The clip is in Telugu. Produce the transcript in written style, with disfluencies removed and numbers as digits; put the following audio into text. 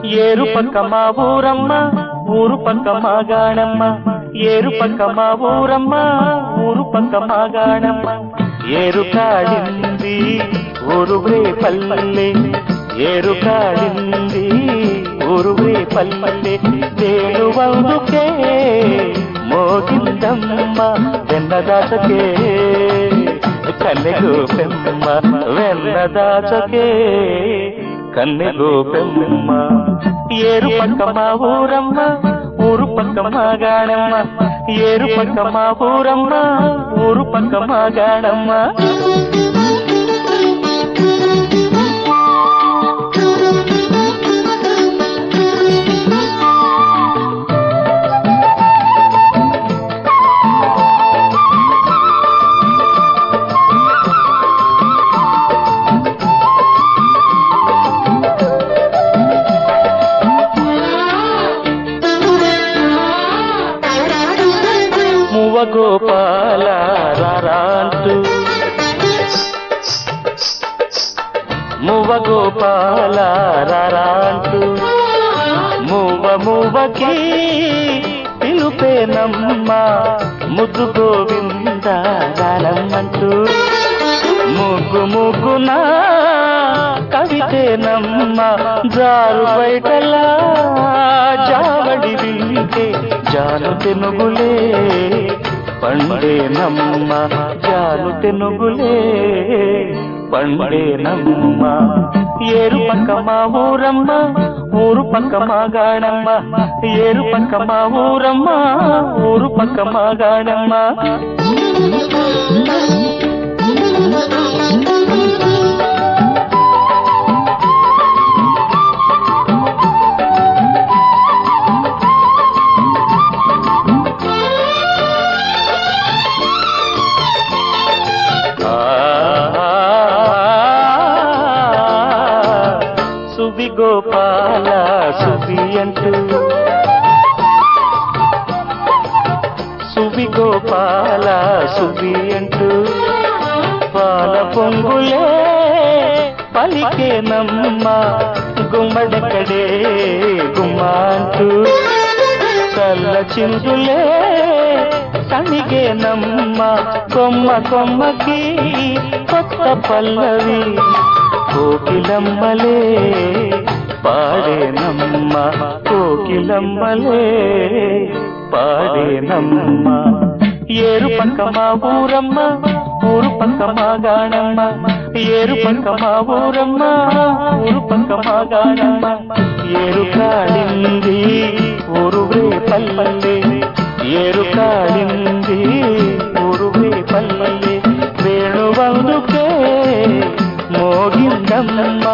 ఏరు పక్క మా ఊరమ్మ ఊరు పక్క మా గాణమ్మ ఏరు పక్క మా ఊరమ్మ ఊరు పక్క మా గాణమ్మ ఏరు కాడింది ఊరువే పల్లె ఏరు కాడింది ఊరువే పల్లె వేణువందుకే మోగిందమ్మ వెన్నదాచకే కన్నెగు పెమ్మ వెన్నదాచకే కన్నెగు పెమ్మ ఏరు పక్క మా ఊరమ్మ ఊరు పక్క మా గాణమ్మ ఏరు పక్క మా ఊరమ్మ ఊరు పక్క మా గాణమ్మ గోపాల రారాంటూ మువ్వ గోపాల రారాంటూ మువ్వకి పిలుపేనమ్మ ముద్దు గోవింద రానమ్మంటూ ముగ్గున కవితేనమ్మ జారు బయటలా జావడి వింటే జాను తెనుగులే పండేనమ్మ జాను తెనుగులే పండేనమ్మ ఏరు పక్క మా ఊరమ్మ ఊరు పక్క మా గాణమ్మ ఏరు పక్క మా ఊరమ్మ ఊరు పక్క మా గాణమ్మ సువి గోపాల సువి అంటూ సువి గోపాల సువి అంటూ పాల పొంగులే పలికేనమ్మ గుమ్మడకడే గుమ్మ అంటూ చల్ల చిందులే సణిగేనమ్మ కొమ్మకి కొత్త పల్లవి కోకిలమ్మలే పాడేనమ్మ కోకిలమ్మలే పాడేనమ్మ ఏరు పక్క మా ఊరమ్మ ఊరు పక్క మా గాణమ్మ ఏరు పక్క మా ఊరమ్మ ఊరు పక్క మా గాణమ్మ ఏరు కాడింది ఊరువే పల్లె ఏరు కాడింది ఊరువే పల్లె వేణువందుకే మోగిందమ్మ